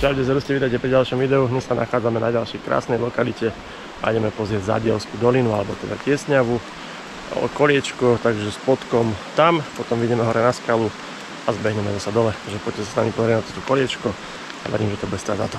Čaute, zrejte vítajte pri ďalšom videu. Dnes sa nachádzame na ďalšej krásnej lokalite a ideme pozrieť Zádielskú dolinu, alebo teda tiesňavu, koliečko, takže spodkom tam, potom vidíme hore na skalu a zbehneme zasa dole. Takže poďte sa s nami pozrieť na toto koliečko a verím, že to bude stáť za to.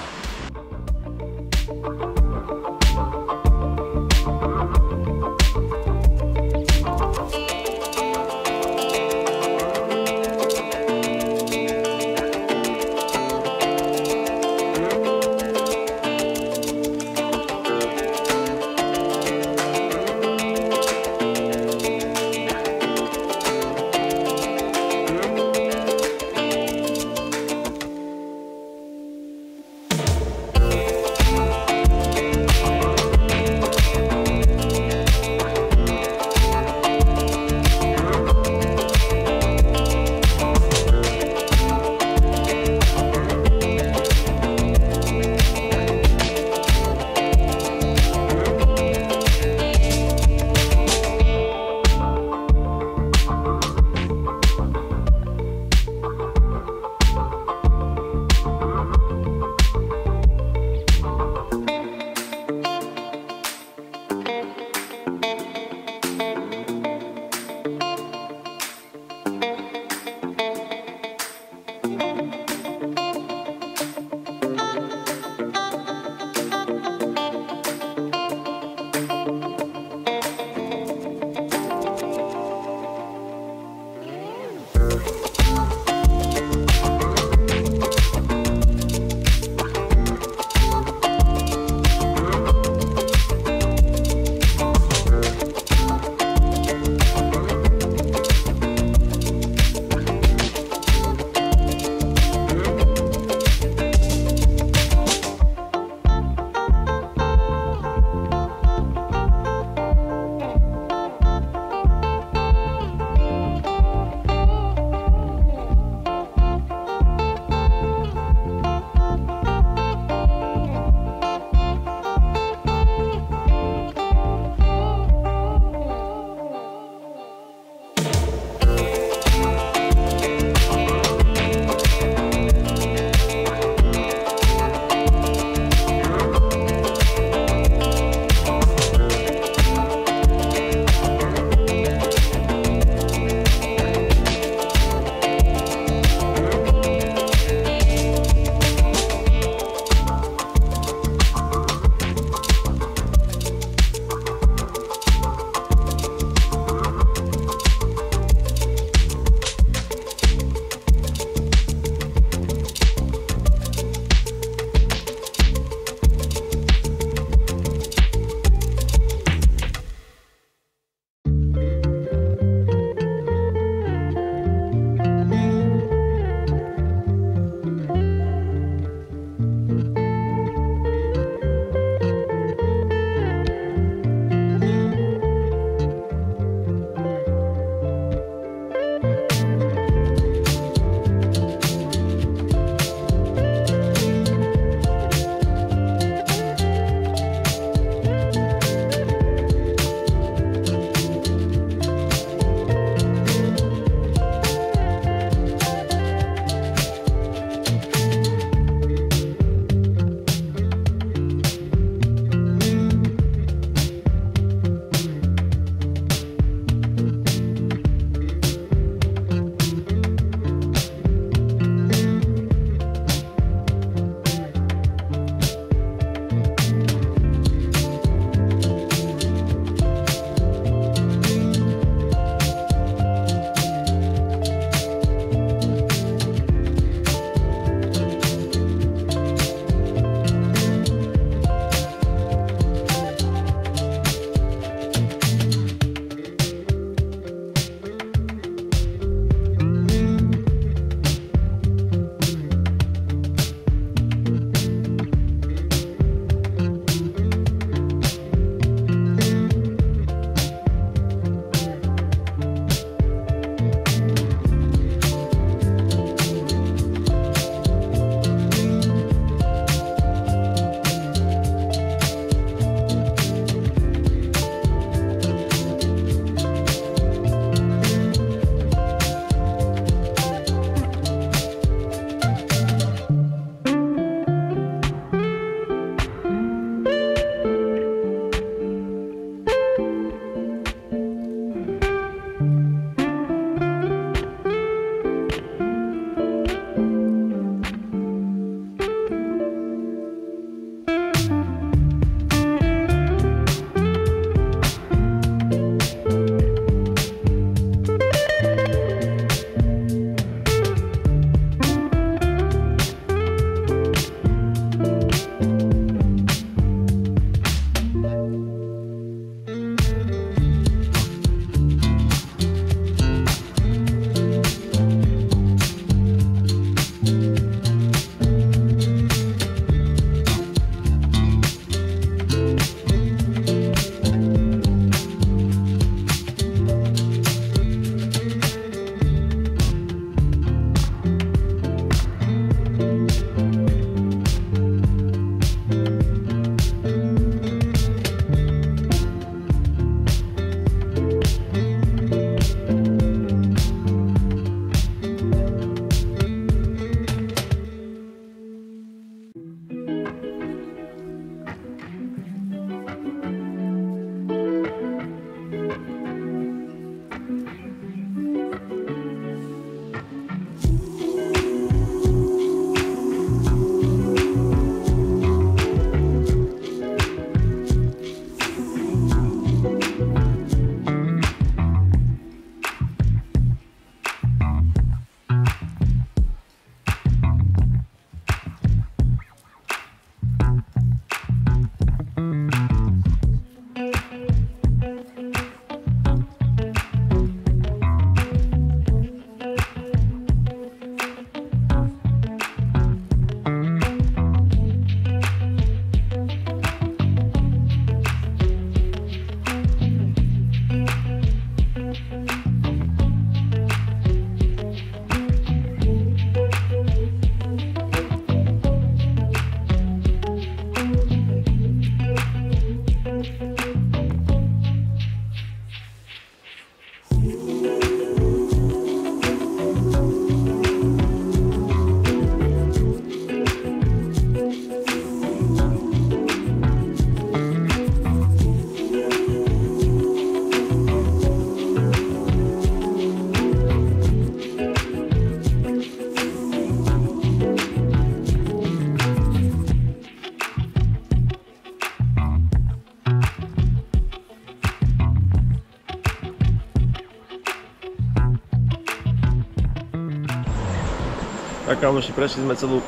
Tak kamoši, prešli sme celú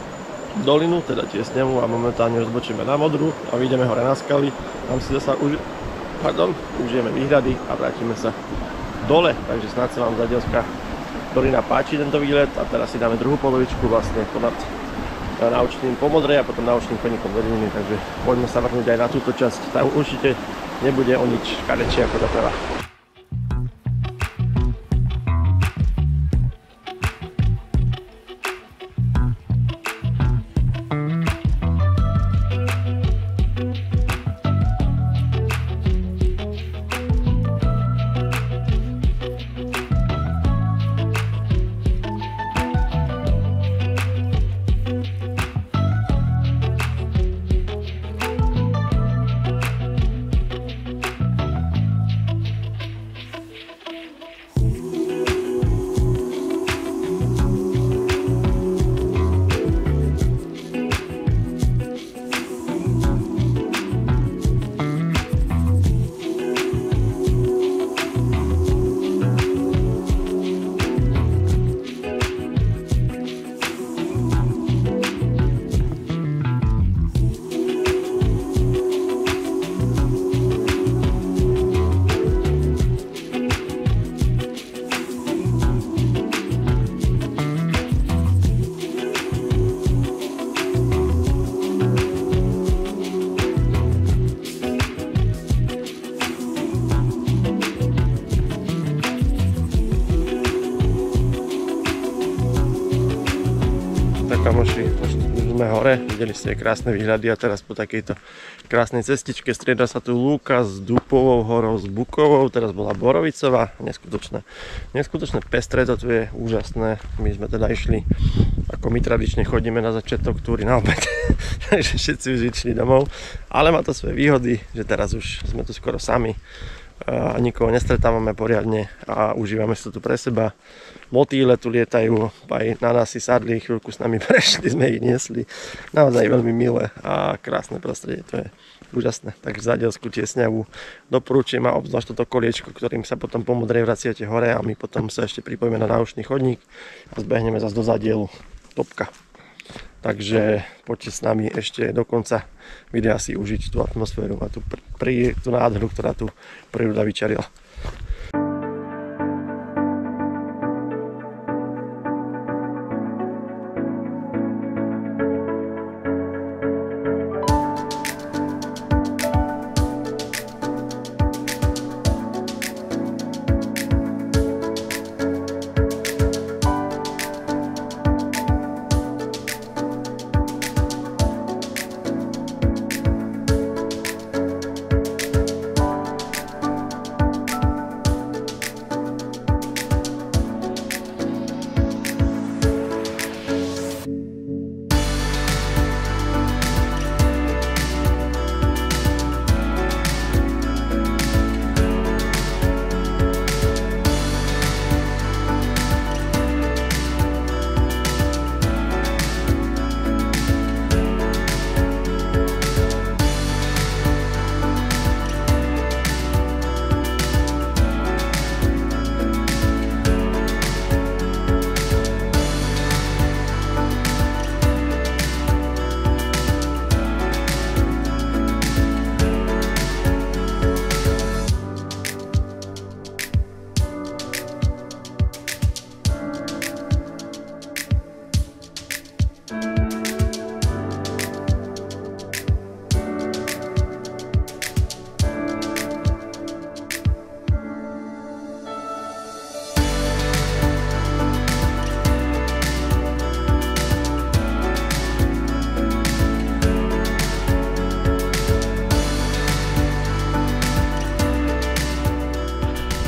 dolinu, teda tiesňavu a momentálne už zbočíme na modru a vyjdeme hore na skaly. Tam si zasa užijeme výhľady a vrátime sa dole, takže snad sa vám Zádielská dolina páči tento výlet a teraz si dáme druhú polovičku vlastne ponad naučným po modrej a potom naučným koníkom do doliny, takže poďme sa vrhnúť aj na túto časť. Tam určite nebude o nič kadečie ako doprava. Kamoši, už sme hore, videli ste krásne výhľady a teraz po takejto krásnej cestičke strieda sa tu lúka s Dupovou horou, s Bukovou, teraz bola Borovicová, neskutočné pestré, to tu je úžasné. My sme teda išli, ako my tradične chodíme na začiatok túry na obed, takže všetci už išli domov, ale má to svoje výhody, že teraz už sme tu skoro sami. A nikoho nestretávame poriadne a užívame si to tu pre seba. Motýle tu lietajú, aj na nás si sadli, chvíľku s nami prešli, sme ich niesli. Naozaj veľmi milé a krásne prostredie, to je úžasné. Takže Zádielsku tiesňavu doporučujem a obzvlášť toto koliečko, ktorým sa potom po modrej vraciate hore a my potom sa ešte pripojíme na náušný chodník a zbehneme zase do Zádielu. Topka. Takže poďte s nami ešte do konca videa si užiť tú atmosféru a tú nádheru, ktorá tu príroda vyčarila.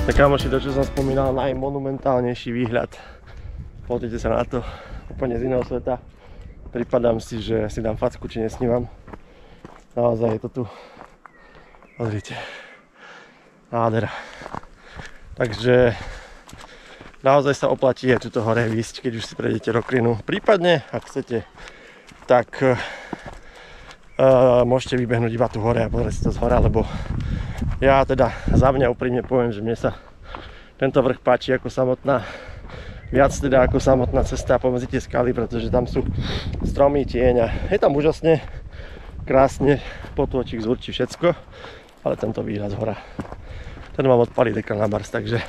Tak kamoši, to čo som spomínal, najmonumentálnejší výhľad. Pozrite sa na to, úplne z iného sveta. Pripadám si, že si dám facku, či nesnívam. Naozaj je to tu. Pozrite. Nádhera. Takže naozaj sa oplatí aj tuto hore výsť, keď už si prejdete Rokrinu. Prípadne, ak chcete, tak môžete vybehnúť iba tu hore a pozrieť si to z hora, lebo ja teda za mňa úprimne poviem, že mne sa tento vrch páči ako samotná viac teda ako samotná cesta pomedzi tie skaly, pretože tam sú stromy, tieň a je tam úžasne, krásne, potôčik z Určite všetko, ale tento výhľad z hora, ten mám odpaliť dekal na bars, takže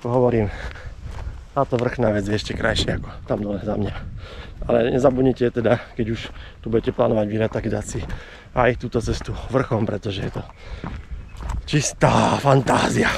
hovorím, táto vrchná vec je ešte krajšia ako tam dole za mňa. Ale nezabudnite teda, keď už tu budete plánovať výlet, tak dať si aj túto cestu vrchom, pretože je to čistá fantázia.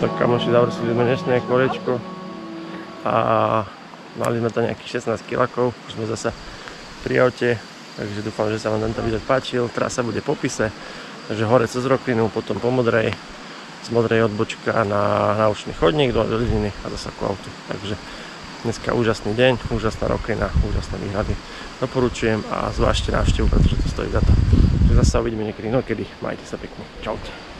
Tak kamoši, završili sme dnešné kolečko a mali sme to nejakých 16 kilakov, už sme zasa pri aute, takže dúfam, že sa vám tento výlet páčil. Trasa bude v popise, takže hore cez Roklinu, potom po Modrej, z Modrej odbočka na naučný chodník do Liziny a zasa ku autu. Takže dneska úžasný deň, úžasná Roklina, úžasné výhľady. Doporučujem a zvážte návštevu, pretože to stojí za to. Takže zasa uvidíme niekedy inokedy. Majte sa pekne. Čaute.